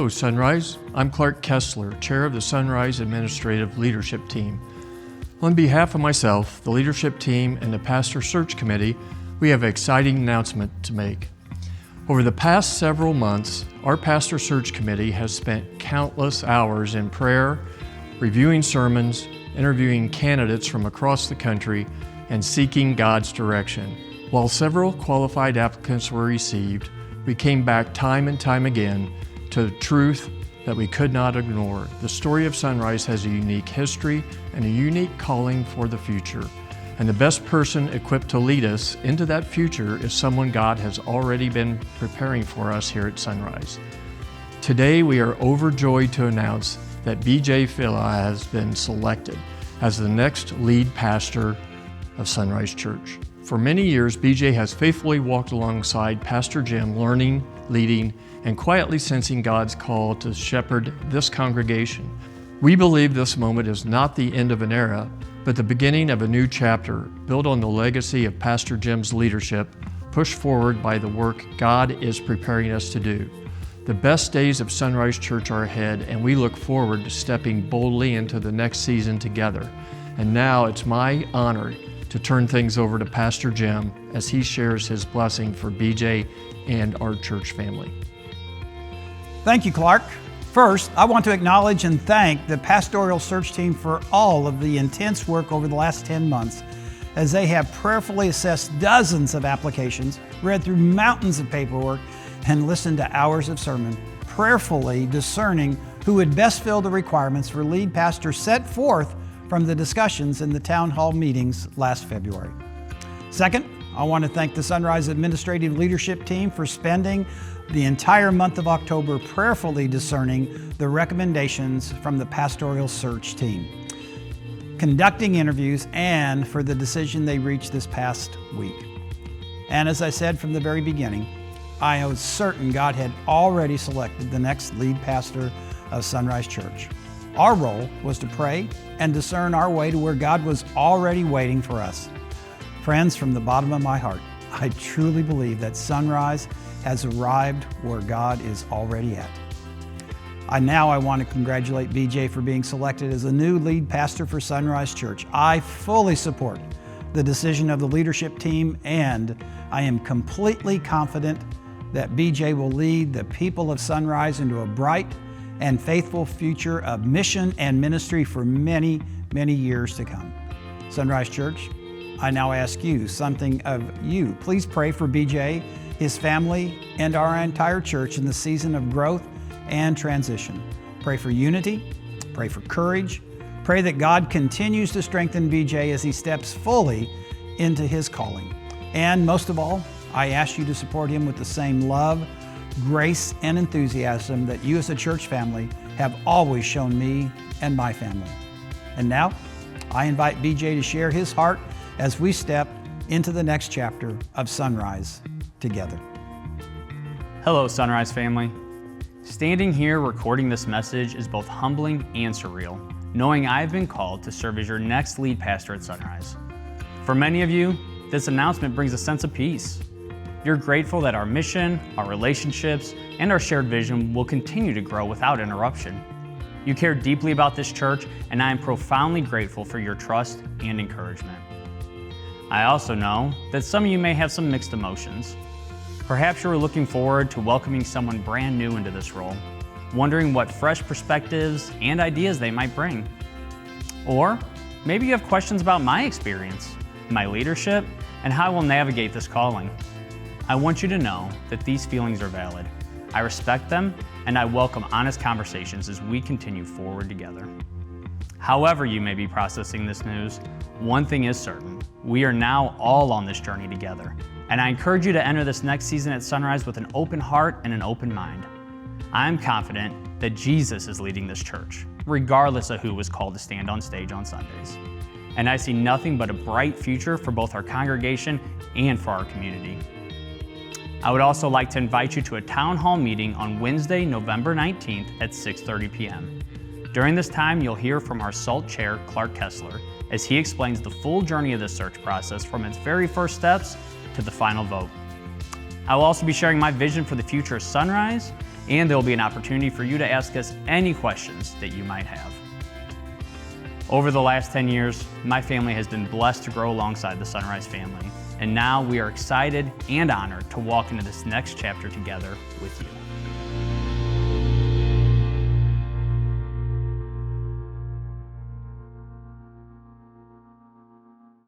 Hello, Sunrise. I'm Clark Kessler, Chair of the SunRise Administrative Leadership Team. On behalf of myself, the leadership team, and the Pastor Search Committee, we have an exciting announcement to make. Over the past several months, our Pastor Search Committee has spent countless hours in prayer, reviewing sermons, interviewing candidates from across the country, and seeking God's direction. While several qualified applicants were received, we came back time and time again to the truth that we could not ignore. The story of SunRise has a unique history and a unique calling for the future. And the best person equipped to lead us into that future is someone God has already been preparing for us here at SunRise. Today, we are overjoyed to announce that B.J. Fila has been selected as the next lead pastor of SunRise Church. For many years, B.J. has faithfully walked alongside Pastor Jim, learning, leading, and quietly sensing God's call to shepherd this congregation. We believe this moment is not the end of an era, but the beginning of a new chapter built on the legacy of Pastor Jim's leadership, pushed forward by the work God is preparing us to do. The best days of SunRise Church are ahead, and we look forward to stepping boldly into the next season together. And now it's my honor to turn things over to Pastor Jim as he shares his blessing for BJ and our church family. Thank you, Clark. First, I want to acknowledge and thank the pastoral search team for all of the intense work over the last 10 months as they have prayerfully assessed dozens of applications, read through mountains of paperwork, and listened to hours of sermon, prayerfully discerning who would best fill the requirements for lead pastor set forth from the discussions in the town hall meetings last February. Second, I want to thank the SunRise Administrative Leadership Team for spending the entire month of October prayerfully discerning the recommendations from the pastoral search team, conducting interviews, and for the decision they reached this past week. And as I said from the very beginning, I was certain God had already selected the next lead pastor of SunRise Church. Our role was to pray and discern our way to where God was already waiting for us. Friends, from the bottom of my heart, I truly believe that SunRise has arrived where God is already at. I want to congratulate BJ for being selected as the new lead pastor for SunRise Church. I fully support the decision of the leadership team, and I am completely confident that BJ will lead the people of SunRise into a bright and faithful future of mission and ministry for many, many years to come. SunRise Church, I now ask you something of you. Please pray for BJ, his family, and our entire church in the season of growth and transition. Pray for unity, pray for courage, pray that God continues to strengthen BJ as he steps fully into his calling. And most of all, I ask you to support him with the same love, grace, and enthusiasm that you as a church family have always shown me and my family. And now, I invite BJ to share his heart as we step into the next chapter of SunRise together. Hello, SunRise family. Standing here recording this message is both humbling and surreal, knowing I've been called to serve as your next lead pastor at SunRise. For many of you, this announcement brings a sense of peace. You're grateful that our mission, our relationships, and our shared vision will continue to grow without interruption. You care deeply about this church, and I am profoundly grateful for your trust and encouragement. I also know that some of you may have some mixed emotions. Perhaps you're looking forward to welcoming someone brand new into this role, wondering what fresh perspectives and ideas they might bring. Or maybe you have questions about my experience, my leadership, and how I will navigate this calling. I want you to know that these feelings are valid. I respect them, and I welcome honest conversations as we continue forward together. However you may be processing this news, one thing is certain. We are now all on this journey together, and I encourage you to enter this next season at SunRise with an open heart and an open mind. I'm confident that Jesus is leading this church, regardless of who was called to stand on stage on Sundays. And I see nothing but a bright future for both our congregation and for our community. I would also like to invite you to a town hall meeting on Wednesday, November 19th at 6:30 p.m. During this time, you'll hear from our SALT Chair, Clark Kessler, as he explains the full journey of the search process from its very first steps to the final vote. I will also be sharing my vision for the future of SunRise and there will be an opportunity for you to ask us any questions that you might have. Over the last 10 years, my family has been blessed to grow alongside the SunRise family, and now we are excited and honored to walk into this next chapter together with you.